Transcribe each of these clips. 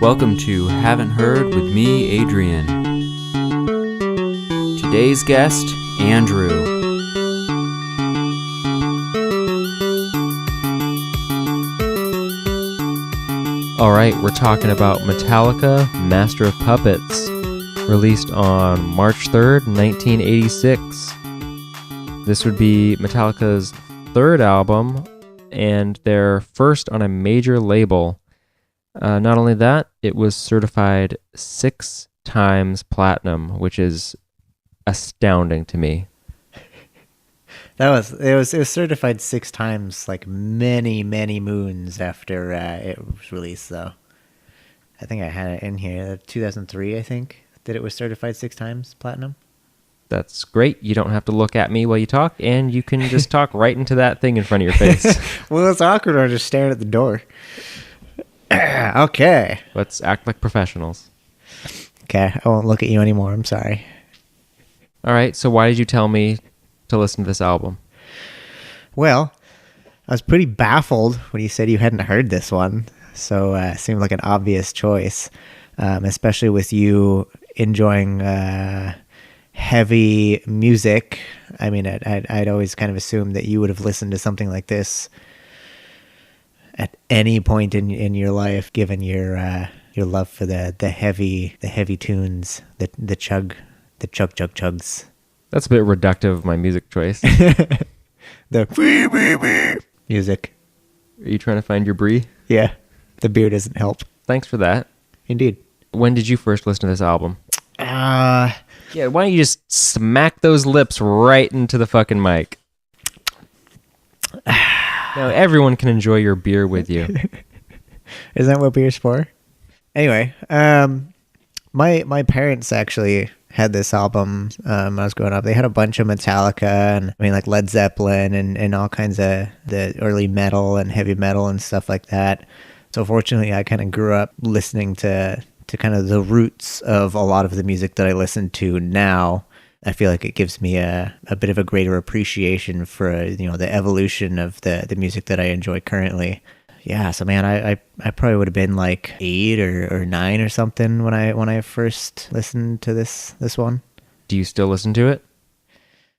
Welcome to Haven't Heard with me, Adrian. Today's guest, Andrew. Alright, we're talking about Metallica, Master of Puppets, released on March 3rd, 1986. This would be Metallica's third album and their first on a major label. Not only that, it was certified 6 times platinum, which is astounding to me. It was certified 6 times, like many moons after it was released. Though I think I had it in here, 2003. I think that it was certified 6 times platinum. That's great. You don't have to look at me while you talk, and you can just talk right into that thing in front of your face. Well, it's awkward when I'm just staring at the door. Okay. Let's act like professionals. Okay, I won't look at you anymore. I'm sorry. All right, so why did you tell me to listen to this album? Well, I was pretty baffled when you said you hadn't heard this one, so it seemed like an obvious choice, especially with you enjoying heavy music. I mean, I'd always kind of assumed that you would have listened to something like this at any point in your life, given your love for the heavy tunes, the chugs. That's a bit reductive of my music choice. The music. Are you trying to find your brie? Yeah, the beer doesn't help. Thanks for that. Indeed. When did you first listen to this album? Yeah, why don't you just smack those lips right into the fucking mic? Now everyone can enjoy your beer with you. Is that what beer's for? Anyway, my parents actually had this album when I was growing up. They had a bunch of Metallica and like Led Zeppelin and all kinds of the early metal and heavy metal and stuff like that. So fortunately, I kind of grew up listening to kind of the roots of a lot of the music that I listen to now. I feel like it gives me a bit of a greater appreciation for the evolution of the music that I enjoy currently. Yeah, so man, I probably would have been like 8 or 9 or something when I first listened to this one. Do you still listen to it?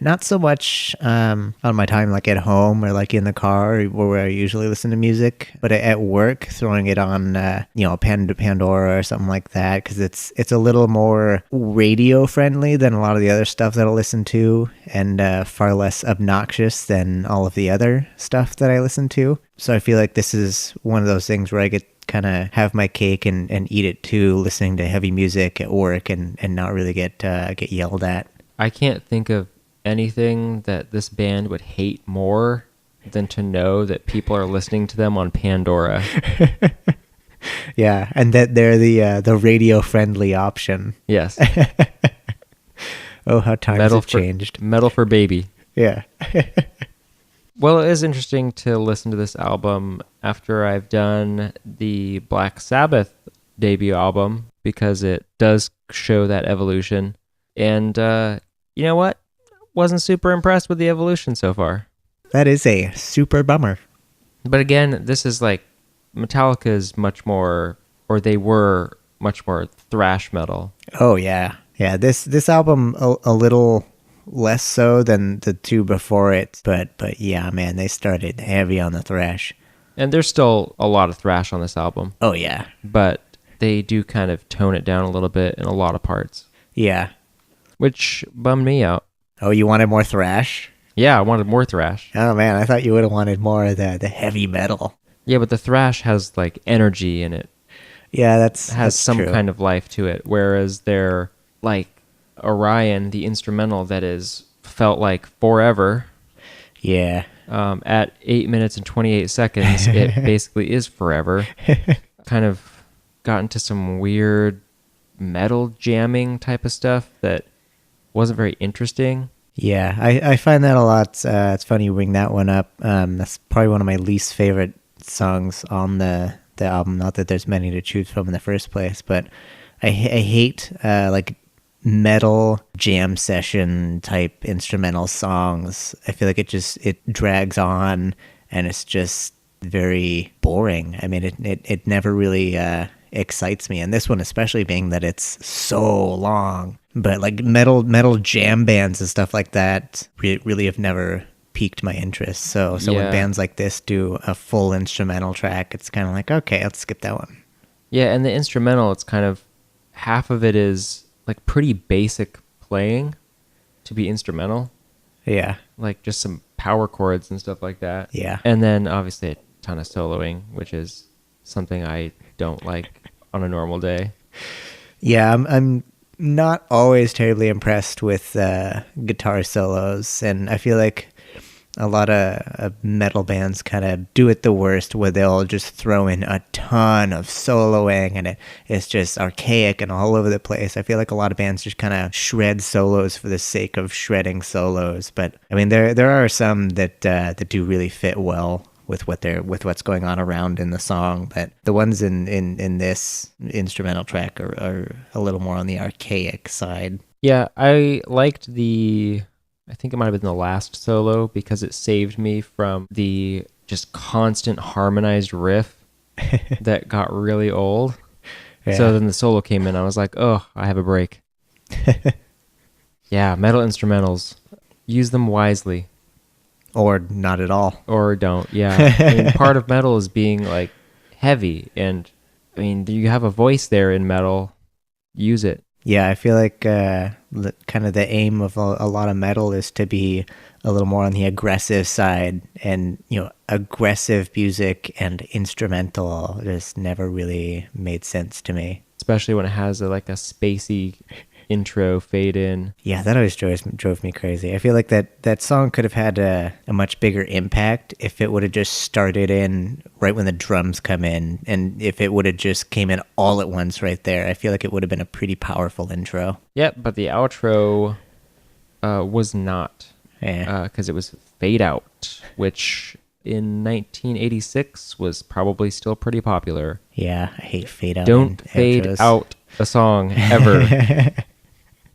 Not so much on my time like at home or like in the car where I usually listen to music, but at work, throwing it on Pandora or something like that, because it's a little more radio friendly than a lot of the other stuff that I listen to, and far less obnoxious than all of the other stuff that I listen to. So I feel like this is one of those things where I get kind of have my cake and eat it too, listening to heavy music at work and not really get yelled at. I can't think of anything that this band would hate more than to know that people are listening to them on Pandora. Yeah, and that they're the radio friendly option. Yes. Oh, how times have changed. Metal for baby. Yeah. Well, it is interesting to listen to this album after I've done the Black Sabbath debut album, because it does show that evolution. And you know what? Wasn't super impressed with the evolution so far. That is a super bummer. But again, this is like Metallica is much more, or they were much more thrash metal. Oh yeah. This album a little less so than the 2 before it, but yeah, man, they started heavy on the thrash. And there's still a lot of thrash on this album. Oh yeah. But they do kind of tone it down a little bit in a lot of parts. Yeah. Which bummed me out. Oh, you wanted more thrash? Yeah, I wanted more thrash. Oh man, I thought you would have wanted more of the heavy metal. Yeah, but the thrash has like energy in it. Yeah, has that's some true. kind of life to it. Whereas they're like Orion, the instrumental that is felt like forever. Yeah. At 8 minutes and 28 seconds, it basically is forever. Kind of got into some weird metal jamming type of stuff that wasn't very interesting. Yeah, I find that a lot. It's funny you bring that one up. That's probably one of my least favorite songs on the album. Not that there's many to choose from in the first place, but I hate like metal jam session type instrumental songs. I feel like it drags on and it's just very boring. I mean, it never really excites me, and this one especially being that it's so long. But like metal jam bands and stuff like that really have never piqued my interest. So when Yeah. bands like this do a full instrumental track, it's kind of like, okay, let's skip that one. Yeah, and the instrumental, it's kind of half of it is like pretty basic playing to be instrumental, Yeah. like just some power chords and stuff like that. Yeah. And then obviously a ton of soloing, which is something I don't like on a normal day. Yeah, I'm not always terribly impressed with guitar solos, and I feel like a lot of metal bands kind of do it the worst, where they'll just throw in a ton of soloing, and it's just archaic and all over the place. I feel like a lot of bands just kind of shred solos for the sake of shredding solos. But I mean, there are some that do really fit well with what's going on around in the song. But the ones in this instrumental track are a little more on the archaic side. Yeah, I liked I think it might have been the last solo because it saved me from the just constant harmonized riff that got really old. Yeah. So then the solo came in. I was like, oh, I have a break. Yeah, metal instrumentals. Use them wisely. Or not at all. Or don't. Yeah. I mean, part of metal is being like heavy. And I mean, you have a voice there in metal. Use it. Yeah, I feel like kind of the aim of a lot of metal is to be a little more on the aggressive side, and aggressive music and instrumental just never really made sense to me. Especially when it has a spacey intro fade in. Yeah, that always drove me crazy. I feel like that song could have had a much bigger impact if it would have just started in right when the drums come in, and if it would have just came in all at once right there. I feel like it would have been a pretty powerful intro. Yeah, but the outro was not, because it was fade out, which in 1986 was probably still pretty popular. Yeah, I hate fade out. Don't fade outros. out a song ever.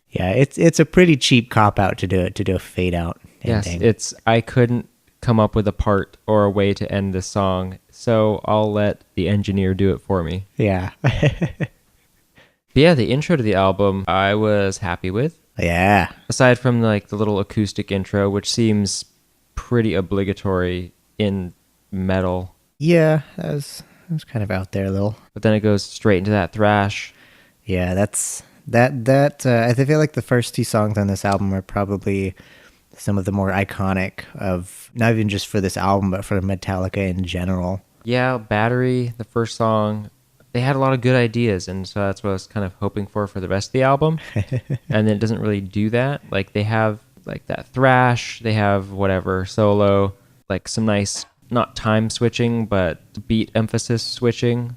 Yeah, it's a pretty cheap cop out to do a fade out Yes, ending. I couldn't come up with a part or a way to end this song, so I'll let the engineer do it for me. Yeah. But yeah, the intro to the album I was happy with. Yeah. Aside from the little acoustic intro, which seems pretty obligatory in metal. Yeah, that was kind of out there a little. But then it goes straight into that thrash. Yeah, I feel like the first two songs on this album are probably some of the more iconic of, not even just for this album, but for Metallica in general. Yeah, Battery, the first song, they had a lot of good ideas, and so that's what I was kind of hoping for the rest of the album. And then it doesn't really do that. They have that thrash, they have whatever solo, some nice, not time switching, but beat emphasis switching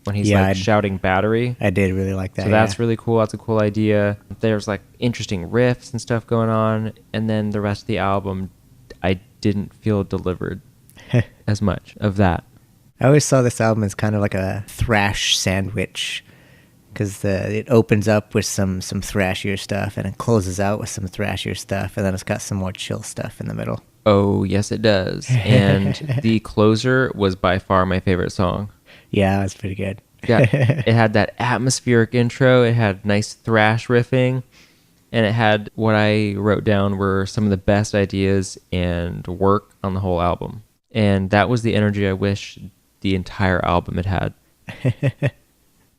when he's shouting Battery. I did really like that. So that's really cool. That's a cool idea. There's interesting riffs and stuff going on, and then the rest of the album, I didn't feel delivered as much of that. I always saw this album as kind of like a thrash sandwich, because it opens up with some thrashier stuff, and it closes out with some thrashier stuff, and then it's got some more chill stuff in the middle. Oh, yes, it does. And the closer was by far my favorite song. Yeah, that's pretty good. Yeah, it had that atmospheric intro. It had nice thrash riffing, and it had what I wrote down were some of the best ideas and work on the whole album. And that was the energy I wish the entire album had.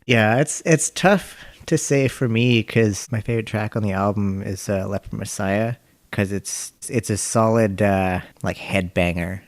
Yeah, it's tough to say for me, because my favorite track on the album is Leper Messiah, because it's a solid headbanger.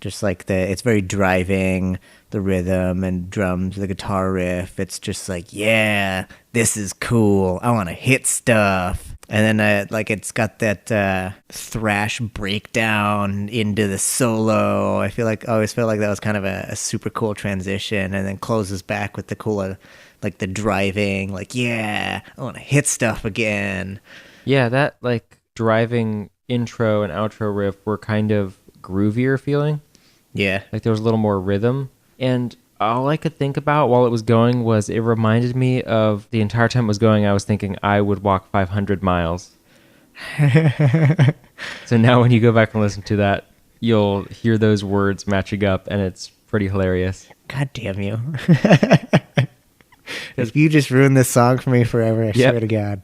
Just it's very driving, the rhythm and drums, the guitar riff. It's just yeah, this is cool. I want to hit stuff. And then it's got that thrash breakdown into the solo. I always felt like that was kind of a super cool transition, and then closes back with the cooler, the driving, yeah, I want to hit stuff again. Yeah, that driving intro and outro riff were kind of groovier feeling. Yeah. There was a little more rhythm. And all I could think about while it was going was it reminded me of the entire time it was going, I was thinking I would walk 500 miles. So now when you go back and listen to that, you'll hear those words matching up, and it's pretty hilarious. God damn you. If you just ruin this song for me forever, I swear to God.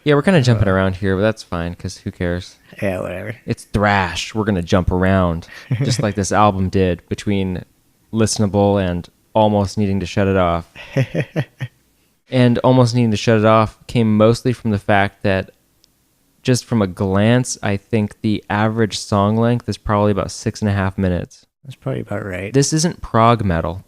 Yeah, we're kind of jumping around here, but that's fine because who cares? Yeah, whatever. It's thrash. We're going to jump around just like this album did between listenable and almost needing to shut it off. And almost needing to shut it off came mostly from the fact that just from a glance, I think the average song length is probably about 6.5 minutes. That's probably about right. This isn't prog metal.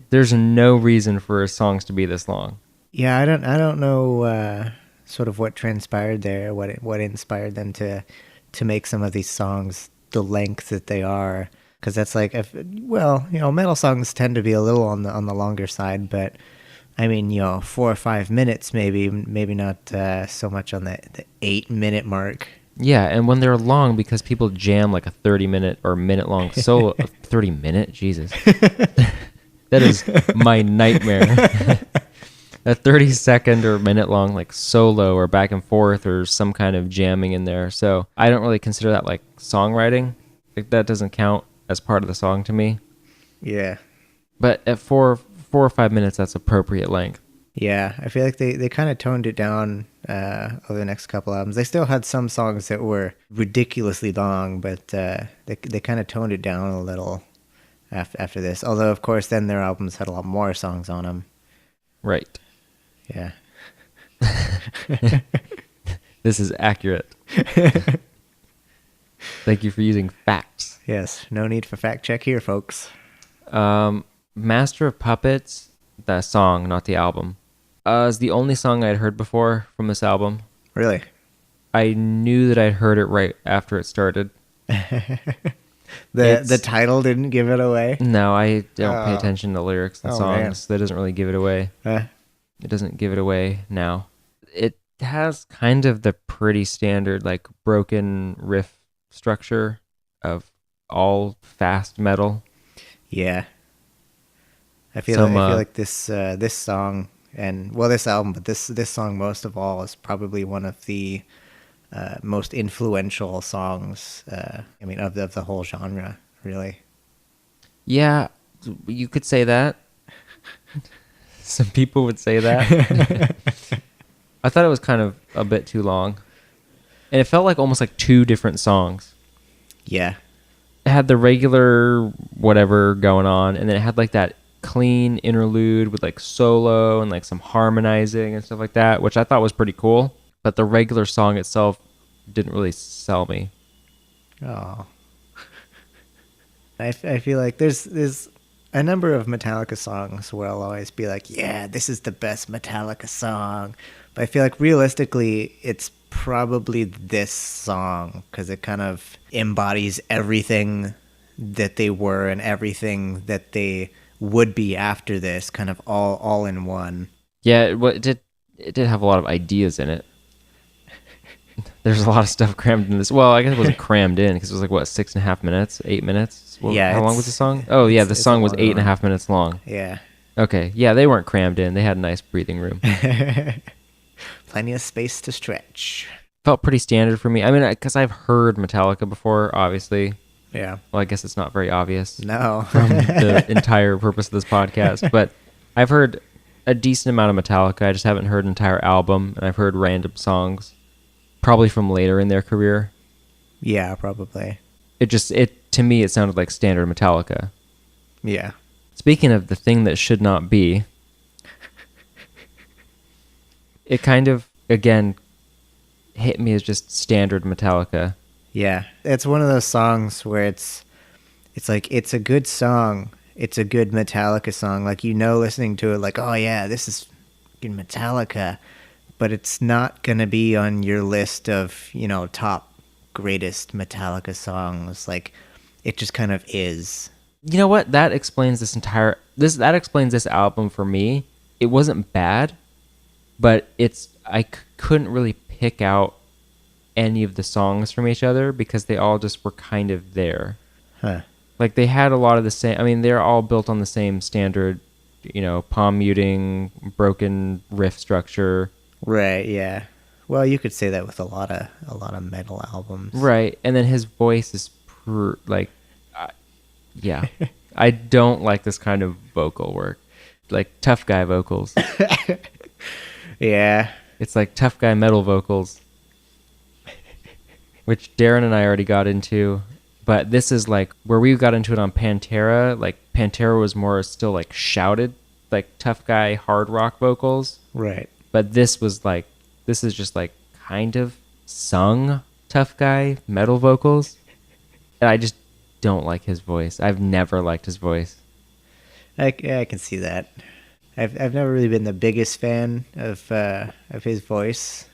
There's no reason for songs to be this long. Yeah, I don't know sort of what transpired there, what inspired them to make some of these songs the length that they are, because that's like, metal songs tend to be a little on the longer side, but I mean, 4 or 5 minutes, maybe not so much on the 8-minute mark. Yeah, and when they're long, because people jam like a 30-minute or minute-long solo. 30-minute? Jesus. That is my nightmare. A 30-second or minute-long like solo or back and forth or some kind of jamming in there. So I don't really consider that like songwriting. Like that doesn't count as part of the song to me. Yeah. But at 4 or 5 minutes, that's appropriate length. Yeah, I feel like they kind of toned it down over the next couple albums. They still had some songs that were ridiculously long, but they kind of toned it down a little after this. Although, of course, then their albums had a lot more songs on them. Right. Yeah. This is accurate. Thank you for using facts. Yes, no need for fact check here, folks. Master of Puppets, the song, not the album, is the only song I'd heard before from this album. Really? I knew that I'd heard it right after it started. The title didn't give it away? No, I don't pay attention to lyrics and songs. Man. That doesn't really give it away. It doesn't give it away now. It has kind of the pretty standard, like, broken riff structure of all fast metal. Yeah. I feel like this song this album, but this song most of all is probably one of the most influential songs. Of the whole genre, really. Yeah, you could say that. Some people would say that. I thought it was kind of a bit too long, and it felt like almost like two different songs. Yeah, it had the regular whatever going on, and then it had like that clean interlude with like solo and like some harmonizing and stuff like that, which I thought was pretty cool. But the regular song itself didn't really sell me. Oh, I feel like there's a number of Metallica songs where I'll always be like, yeah, this is the best Metallica song. But I feel like realistically, it's probably this song because it kind of embodies everything that they were and everything that they would be after this, kind of all in one. Yeah, it did have a lot of ideas in it. There's a lot of stuff crammed in this. Well, I guess it wasn't crammed in because it was like, what, 6.5 minutes, 8 minutes? How long was the song? Oh, yeah, the song was 8.5 minutes long. Yeah. Okay, yeah, they weren't crammed in. They had a nice breathing room. Plenty of space to stretch. Felt pretty standard for me. I mean, because I've heard Metallica before, obviously. Yeah. Well, I guess it's not very obvious. No. From the entire purpose of this podcast. But I've heard a decent amount of Metallica. I just haven't heard an entire album, and I've heard random songs. Probably from later in their career. Yeah, probably. To me, it sounded like standard Metallica. Yeah. Speaking of the thing that should not be, it kind of, again, hit me as just standard Metallica. Yeah. It's one of those songs where it's like, it's a good song. It's a good Metallica song. Like, listening to it, like, oh yeah, this is good Metallica. But it's not going to be on your list of, top greatest Metallica songs. Like, it just kind of is. You know what? That explains that explains this album for me. It wasn't bad, but I couldn't really pick out any of the songs from each other because they all just were kind of there. Huh. Like, they had a lot of the same, I mean, they're all built on the same standard, palm muting, broken riff structure. Right, yeah. Well, you could say that with a lot of metal albums. Right, and then his voice is yeah. I don't like this kind of vocal work. Like tough guy vocals. Yeah. It's like tough guy metal vocals. Which Darren and I already got into. But this is like where we got into it on Pantera. Like Pantera was more still like shouted, like tough guy hard rock vocals. Right. But this is just like kind of sung tough guy metal vocals. And I just don't like his voice. I've never liked his voice. I can see that. I've never really been the biggest fan of his voice,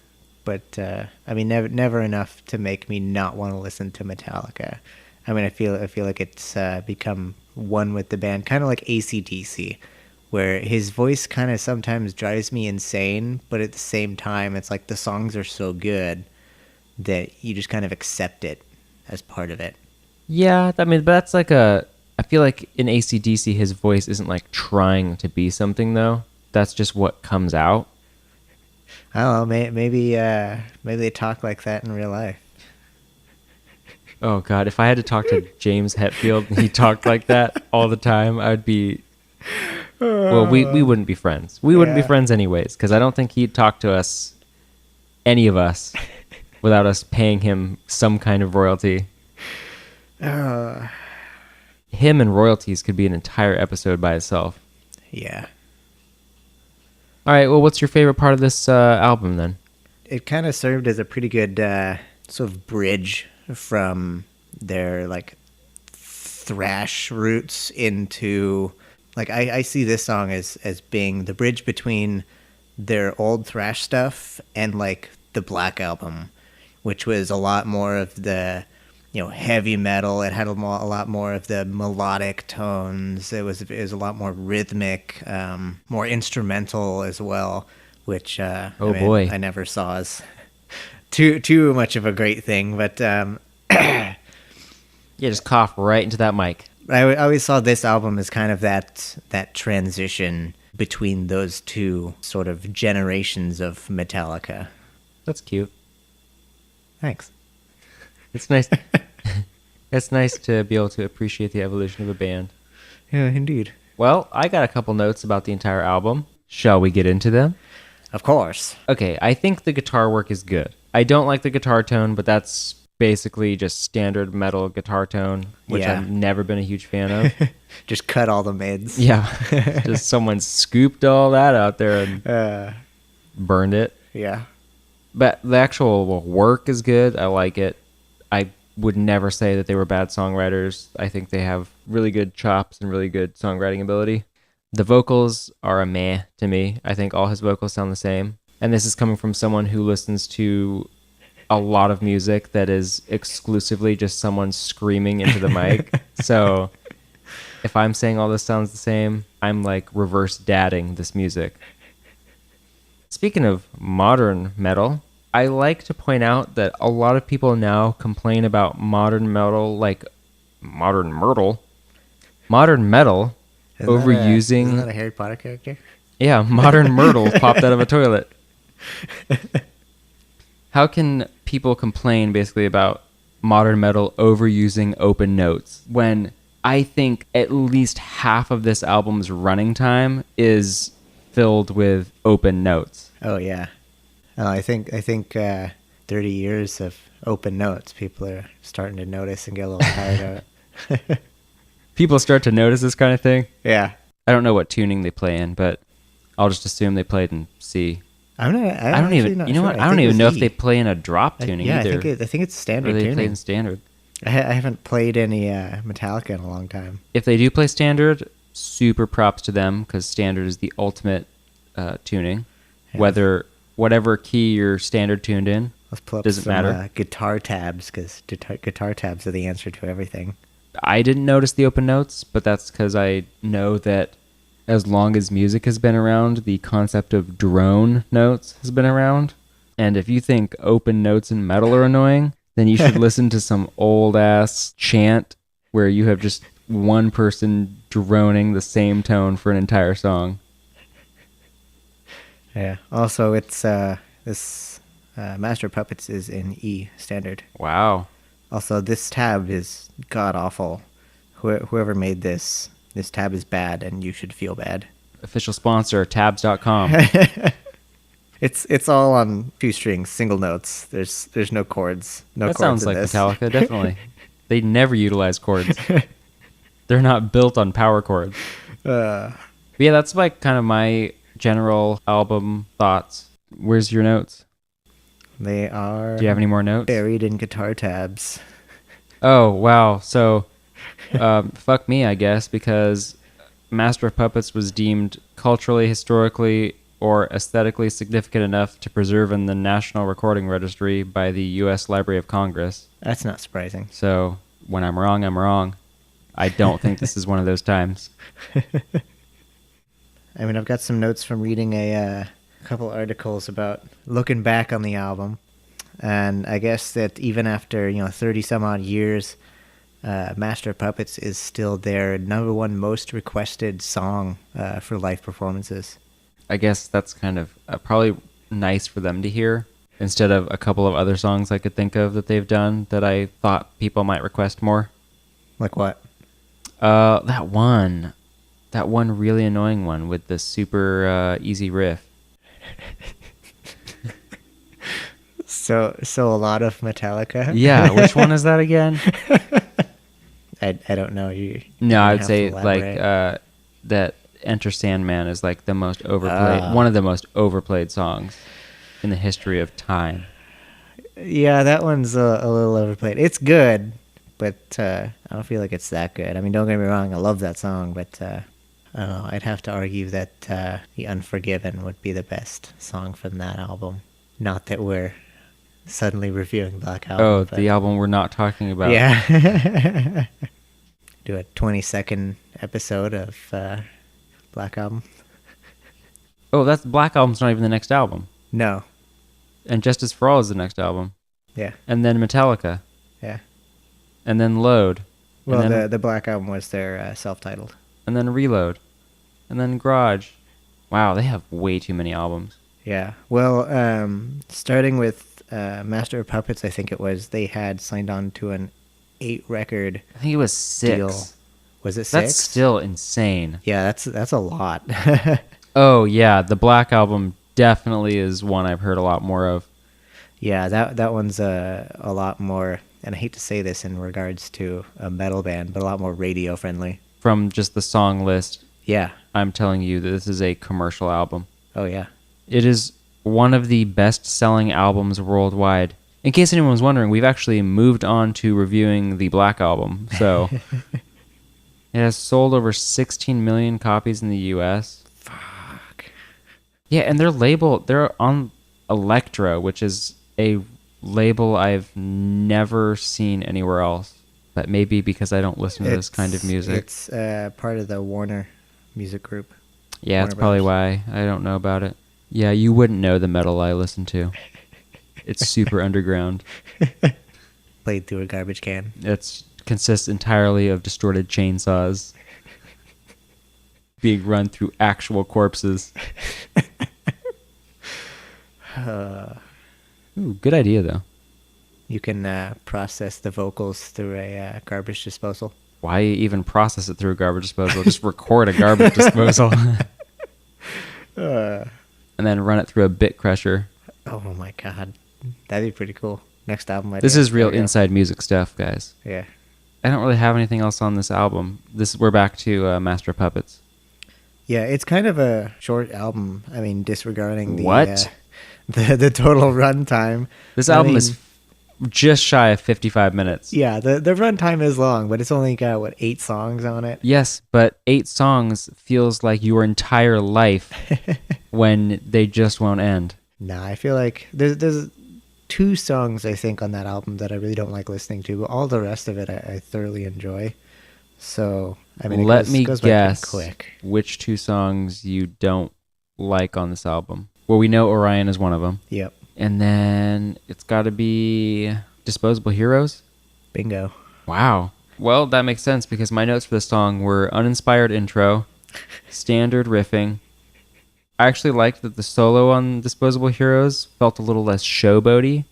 but I mean never enough to make me not want to listen to Metallica. I mean I feel like it's become one with the band, kind of like AC/DC, where his voice kind of sometimes drives me insane, but at the same time it's like the songs are so good that you just kind of accept it as part of it. Yeah, I mean, but that's like I feel like in AC/DC, his voice isn't like trying to be something, though. That's just what comes out. I don't know, maybe they talk like that in real life. Oh, God, if I had to talk to James Hetfield and he talked like that all the time, I would be... Well, we wouldn't be friends. We wouldn't be friends anyways, because I don't think he'd talk to us, any of us, without us paying him some kind of royalty. Him and royalties could be an entire episode by itself. Yeah. All right, well, what's your favorite part of this album, then? It kind of served as a pretty good sort of bridge from their, like, thrash roots into... Like, I see this song as being the bridge between their old thrash stuff and, like, the Black Album, which was a lot more of the... heavy metal. It had a lot more of the melodic tones. It was a lot more rhythmic, more instrumental as well, which boy, I never saw as too much of a great thing. But yeah, just cough right into that mic. I always saw this album as kind of that transition between those two sort of generations of Metallica. That's cute. Thanks. It's nice. It's nice to be able to appreciate the evolution of a band. Yeah, indeed. Well, I got a couple notes about the entire album. Shall we get into them? Of course. Okay, I think the guitar work is good. I don't like the guitar tone, but that's basically just standard metal guitar tone, which I've never been a huge fan of. Just cut all the mids. Yeah. Just someone scooped all that out there and burned it. Yeah. But the actual work is good. I like it. I would never say that they were bad songwriters. I think they have really good chops and really good songwriting ability. The vocals are a meh to me. I think all his vocals sound the same. And this is coming from someone who listens to a lot of music that is exclusively just someone screaming into the mic. So if I'm saying all this sounds the same, I'm like reverse dadding this music. Speaking of modern metal, I like to point out that a lot of people now complain about modern metal, like modern metal overusing. Isn't that a Harry Potter character? Yeah, modern Myrtle popped out of a toilet. How can people complain basically about modern metal overusing open notes when I think at least half of this album's running time is filled with open notes? Oh yeah. I think 30 years of open notes, people are starting to notice and get a little tired of it. People start to notice this kind of thing? Yeah. I don't know what tuning they play in, but I'll just assume they played in C. I don't even know if they play in a drop tuning either. I think it's standard tuning. They tuning. play in standard. I haven't played any Metallica in a long time. If they do play standard, super props to them, because standard is the ultimate tuning. Yeah. Whatever key you're standard tuned in, let's pull up doesn't some matter. Guitar tabs, because guitar tabs are the answer to everything. I didn't notice the open notes, but that's because I know that as long as music has been around, the concept of drone notes has been around. And if you think open notes in metal are annoying, then you should listen to some old-ass chant where you have just one person droning the same tone for an entire song. Yeah. Also, it's this Master of Puppets is in E standard. Wow. Also, this tab is god-awful. Whoever made this this tab is bad and you should feel bad. Official sponsor, tabs.com. It's all on two strings, single notes. There's no chords. No That chords sounds in like this. Metallica, definitely. They never utilize chords. They're not built on power chords. But yeah, that's like kind of my general album thoughts. Where's your notes? They are Do you have any more notes? buried in guitar tabs. Oh, wow. So, fuck me, I guess, because Master of Puppets was deemed culturally, historically, or aesthetically significant enough to preserve in the National Recording Registry by the U.S. Library of Congress. That's not surprising. So, when I'm wrong, I'm wrong. I don't think this is one of those times. I mean, I've got some notes from reading a couple articles about looking back on the album. And I guess that even after, 30 some odd years, Master of Puppets is still their number one most requested song for live performances. I guess that's kind of probably nice for them to hear instead of a couple of other songs I could think of that they've done that I thought people might request more. Like what? That one really annoying one with the super easy riff. So a lot of Metallica? Yeah, which one is that again? I don't know. No, I would have say to like elaborate. that Enter Sandman is like the most overplayed, one of the most overplayed songs in the history of time. Yeah, that one's a little overplayed. It's good, but I don't feel like it's that good. I mean, don't get me wrong, I love that song, but I don't know. I'd have to argue that The Unforgiven would be the best song from that album. Not that we're suddenly reviewing Black Album. Oh, but the album we're not talking about. yeah. Do a 20-second episode of Black Album. Oh, that's Black Album's not even the next album. No. And Justice for All is the next album. Yeah. And then Metallica. Yeah. And then Load. Well, and then, the Black Album was their self-titled. and then Reload. And then Garage. Wow, they have way too many albums. Yeah. Well, starting with Master of Puppets, I think it was, they had signed on to an 8-record I think it was 6. deal. Was it 6? That's still insane. Yeah, that's a lot. Oh, yeah, the Black Album definitely is one I've heard a lot more of. Yeah, that one's a lot more, and I hate to say this in regards to a metal band, but a lot more radio friendly. From just the song list, Yeah. I'm telling you that this is a commercial album. Oh, yeah. It is one of the best-selling albums worldwide. In case anyone was wondering, we've actually moved on to reviewing the Black Album. So it has sold over 16 million copies in the U.S. Fuck. Yeah, and they're on Elektra, which is a label I've never seen anywhere else. But maybe because I don't listen to this kind of music. It's part of the Warner Music Group. Yeah, that's Warner probably Brothers. why I don't know about it. Yeah, you wouldn't know the metal I listen to. It's super underground. Played through a garbage can. It consists entirely of distorted chainsaws being run through actual corpses. Ooh, good idea, though. You can process the vocals through a garbage disposal. Why even process it through a garbage disposal? Just record a garbage disposal. And then run it through a bit crusher. Oh my god. That'd be pretty cool. Next album idea. This is real There we go. inside music stuff, guys. Yeah. I don't really have anything else on this album. We're back to Master of Puppets. Yeah, it's kind of a short album. I mean, disregarding the What? The total runtime. This I album mean, is just shy of 55 minutes. Yeah, the runtime is long, but it's only got 8 songs on it. Yes, but 8 songs feels like your entire life when they just won't end. Nah, I feel like there's 2 songs I think on that album that I really don't like listening to, but all the rest of it I thoroughly enjoy. So I mean, Let me goes by pretty guess quick. which 2 songs you don't like on this album. Well, we know Orion is one of them. Yep, And then it's got to be Disposable Heroes. bingo. Wow. Well, that makes sense because my notes for this song were uninspired intro, standard riffing. I actually liked that the solo on Disposable Heroes felt a little less showboaty.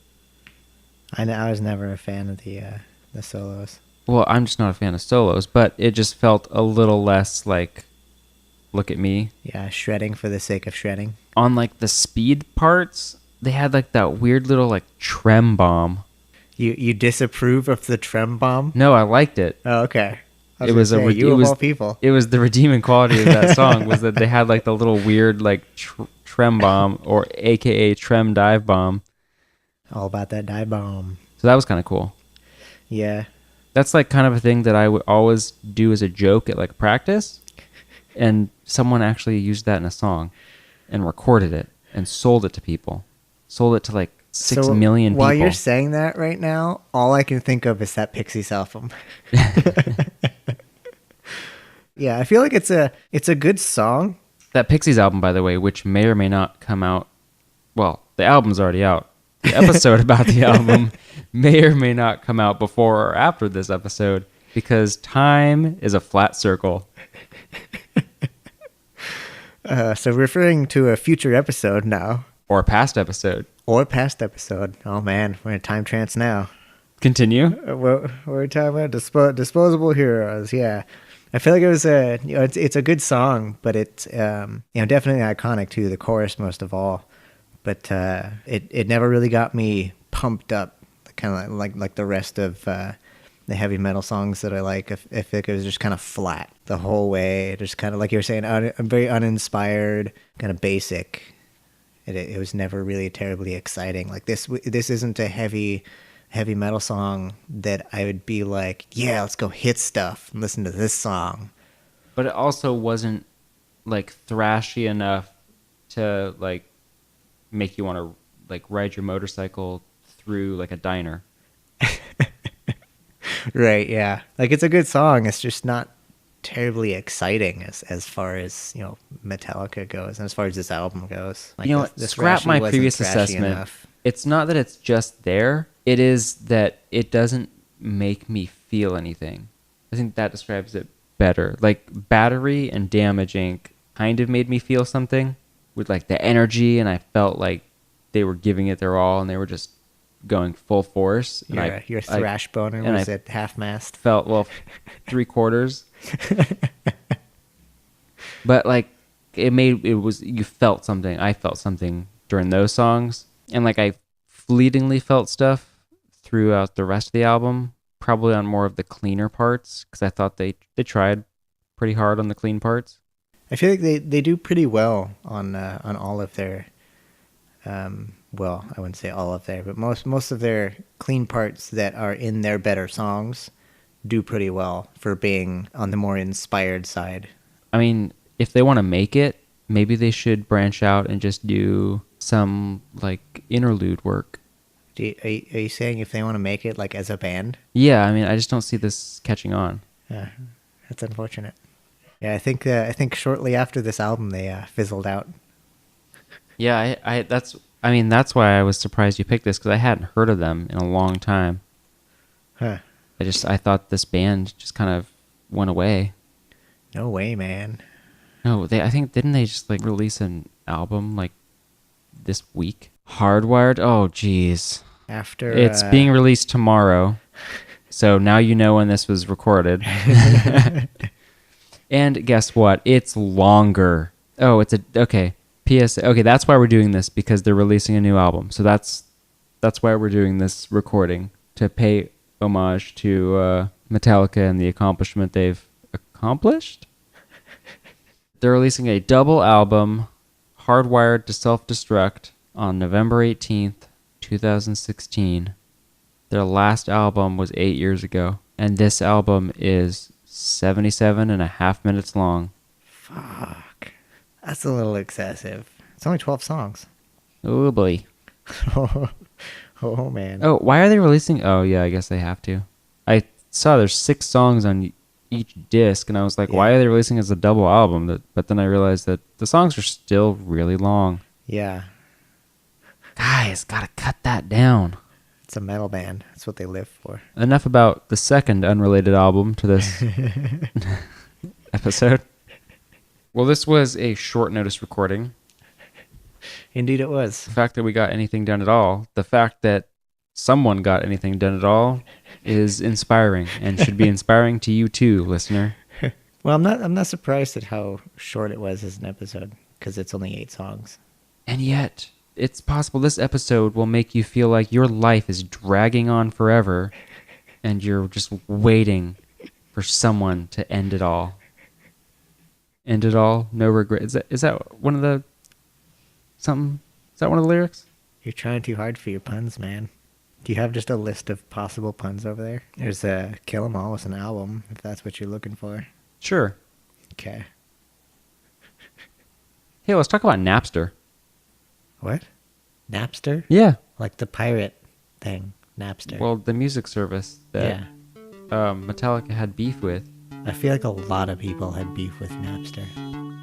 I was never a fan of the solos. Well, I'm just not a fan of solos, but it just felt a little less like, look at me. Yeah, shredding for the sake of shredding. On like the speed parts, they had like that weird little like trem bomb. You disapprove of the trem bomb? No, I liked it. Oh, okay. I It was was gonna say, you of all people. It was the redeeming quality of that song was that they had like the little weird like trem bomb, or AKA trem dive bomb. All about that dive bomb. So that was kind of cool. Yeah. That's like kind of a thing that I would always do as a joke at like practice, and someone actually used that in a song and recorded it and sold it to people. Sold it to like 6 million people. While you're saying that right now, all I can think of is that Pixies album. Yeah, I feel like it's a good song. That Pixies album, by the way, which may or may not come out. Well, the album's already out. The episode about the album may or may not come out before or after this episode, because time is a flat circle. So referring to a future episode now. Or a past episode. Or past episode. Oh man, we're in a time trance now. Continue. We're talking about disposable heroes. Yeah, I feel like it was it's a good song, but it's definitely iconic too. The chorus most of all, but it never really got me pumped up, kind of like the rest of the heavy metal songs that I like. I feel like it was just kind of flat the whole way, just kind of like you were saying, very uninspired, kind of basic. It was never really terribly exciting. Like this isn't a heavy metal song that I would be like, yeah, let's go hit stuff and listen to this song. But it also wasn't like thrashy enough to like make you want to like ride your motorcycle through like a diner. Right, yeah. Like it's a good song. It's just not terribly exciting as far as Metallica goes, and as far as this album goes. Like scrap my previous assessment. Enough. It's not that it's just there. It is that it doesn't make me feel anything. I think that describes it better. Like Battery and Damage Inc. kind of made me feel something with like the energy, and I felt like they were giving it their all, and they were just going full force. Your thrash boner was at half-mast. Felt, well, 3/4. But like you felt something. I felt something during those songs, and like I fleetingly felt stuff throughout the rest of the album, probably on more of the cleaner parts, because I thought they tried pretty hard on the clean parts. I feel like they do pretty well on all of their well, I wouldn't say all of their, but most of their clean parts that are in their better songs do pretty well for being on the more inspired side. I mean, if they want to make it, maybe they should branch out and just do some like interlude work. Are you saying if they want to make it like as a band? Yeah, I mean, I just don't see this catching on. That's unfortunate. Yeah, I think shortly after this album they fizzled out. Yeah, that's why I was surprised you picked this, because I hadn't heard of them in a long time. Huh. I thought this band just kind of went away. No way, man. No, didn't they just like release an album like this week? Hardwired? Oh, geez. After it's being released tomorrow, so now you know when this was recorded. And guess what? It's longer. Oh, okay. PSA. Okay, that's why we're doing this, because they're releasing a new album. So that's why we're doing this recording, to pay homage to Metallica and the accomplishment they've accomplished. They're releasing a double album, Hardwired to Self-Destruct, on November 18th, 2016. Their last album was 8 years ago, and this album is 77.5 minutes long. Fuck. That's a little excessive. It's only 12 songs. Oh, boy. Oh, man. Oh, why are they releasing? Oh, yeah, I guess they have to. I saw there's 6 songs on each disc, and I was like, why are they releasing as a double album? But then I realized that the songs are still really long. Yeah. Guys, gotta cut that down. It's a metal band. That's what they live for. Enough about the second unrelated album to this episode. Well, this was a short notice recording. Indeed it was. The fact that we got anything done at all, the fact that someone got anything done at all is inspiring and should be inspiring to you too, listener. Well, I'm not surprised at how short it was as an episode because it's only 8 songs. And yet, it's possible this episode will make you feel like your life is dragging on forever and you're just waiting for someone to end it all. End it all, no regret. Is that one of the something? Is that one of the lyrics? You're trying too hard for your puns, man. Do you have just a list of possible puns over there? There's a Kill 'Em All with an album, if that's what you're looking for. Sure. Okay. Hey, let's talk about Napster. What? Napster? Yeah. Like the pirate thing, Napster. Well, the music service that Metallica had beef with. I feel like a lot of people had beef with Napster.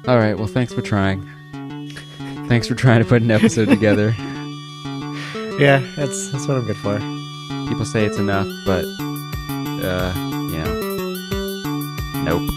All right, well, thanks for trying. Thanks for trying to put an episode together. Yeah, that's what I'm good for. People say it's enough, but, nope.